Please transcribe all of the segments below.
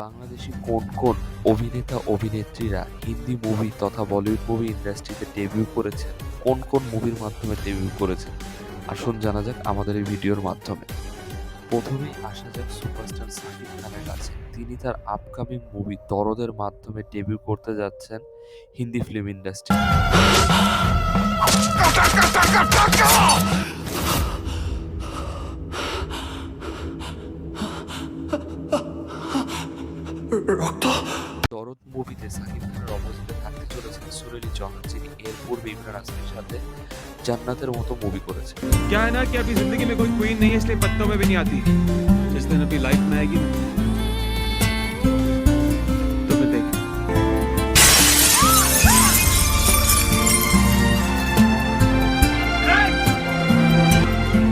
বাংলাদেশী কোন কোন অভিনেতা-অভিনেত্রীরা হিন্দি মুভি তথা বলিউড মুভি ইন্ডাস্ট্রিতে ডেবিউ করেছেন, কোন কোন মুভির মাধ্যমে ডেবিউ করেছেন, আসুন জানা যাক আমাদের এই ভিডিওর মাধ্যমে। প্রথমেই আসা যাক সুপারস্টার সাকিব খানের কাছে। তিনি তার আপকামিং মুভি দরদের মাধ্যমে ডেবিউ করতে যাচ্ছেন হিন্দি ফিল্ম ইন্ডাস্ট্রি। দরদ মুভিতে সাকিব খানের অপোজিটে থাকতে চলেছেন সুরেলি চৌহান, যিনি এর পূর্বে ইমরান হাসমিনের সাথে জান্নাতের মতো মুভি করেছেন। क्या है ना कि अभी जिंदगी में कोई क्वीन नहीं है, इसलिए पत्तों में भी नहीं आती। जिस दिन अभी लाइफ में आएगी ना, तो फिर देख।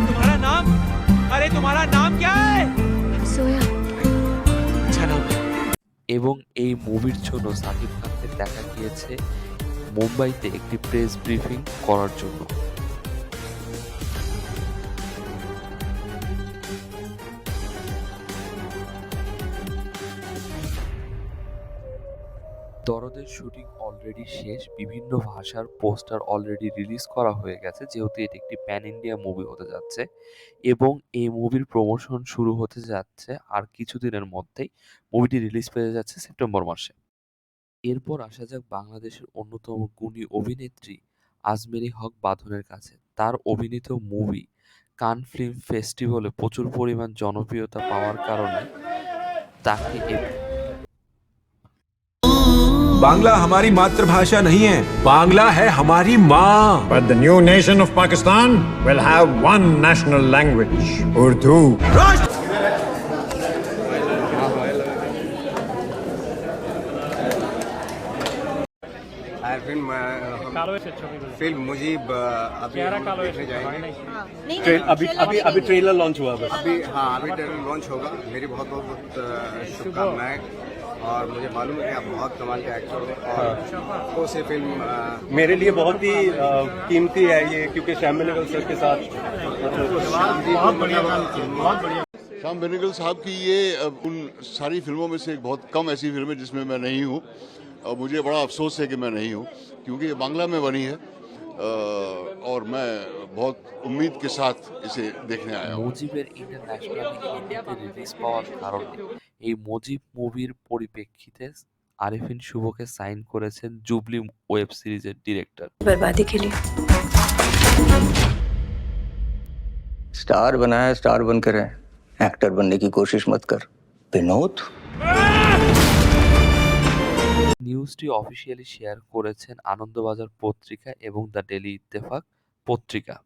तुम्हारा नाम? अरे तुम्हारा नाम क्या है? सोया। अच्छा नाम है। এবং এই মুভির জন্য সাকিব খানকে দেখা গিয়েছে মুম্বাইতে একটি প্রেস ব্রিফিং করার জন্য। দরদের শুটিং অলরেডি শেষ, বিভিন্ন ভাষার পোস্টার অলরেডি রিলিজ করা হয়ে গেছে, যেহেতু এটি একটি প্যান ইন্ডিয়া মুভি হতে যাচ্ছে এবং এই মুভির প্রমোশন শুরু হতে যাচ্ছে আর কিছুদিনের মধ্যেই। মুভিটি রিলিজ পেয়ে যাচ্ছে সেপ্টেম্বর মাসে। এরপর আসা যাক বাংলাদেশের অন্যতম গুণী অভিনেত্রী আজমেরী হক বাঁধনের কাছে। তার অভিনীত মুভি কান ফিল্ম ফেস্টিভ্যালে প্রচুর পরিমাণ জনপ্রিয়তা পাওয়ার কারণে তাকে बांग्ला हमारी मातृभाषा नहीं है, बांग्ला है हमारी माँ। But the new nation of Pakistan will have one national language, Urdu. Film Mujib अभी हम देखने जाएंगे। अभी ट्रेलर लॉन्च हुआ बस। अभी ट्रेलर लॉन्च होगा। मेरी बहुत बहुत शुभकामनाएं, और मुझे मालूम है कि आप बहुत कमाल के एक्टर हो और आपको से फिल्म मेरे लिए बहुत ही कीमती है ये, क्योंकि श्याम बेनेगल सर के साथ श्याम बेनेगल साहब की ये उन सारी फिल्मों में से एक बहुत कम ऐसी फिल्म है जिसमें मैं नहीं हूँ, और मुझे बड़ा अफसोस है कि मैं नहीं हूँ, क्योंकि ये बांग्ला में बनी है और मैं बहुत उम्मीद के साथ इसे देखने आया हूँ। মুজিবের ইন্টারন্যাশনালি হিন্দিতে রিলিজ পাওয়ার কারণে এই মুজিব মুভির পরিপ্রেক্ষিতে আরিফিন শুভকে সাইন করেছেন জুবলি ওয়েব সিরিজের ডিরেক্টর। बर्बादी के लिए स्टार बनाया, स्टार बनकर रहे। एक्टर बनने की कोशिश मत कर विनोद। নিউজটি অফিসিয়ালি শেয়ার করেছেন আনন্দবাজার পত্রিকা এবং দ্য ডেইলি ইত্তেফাক পত্রিকা।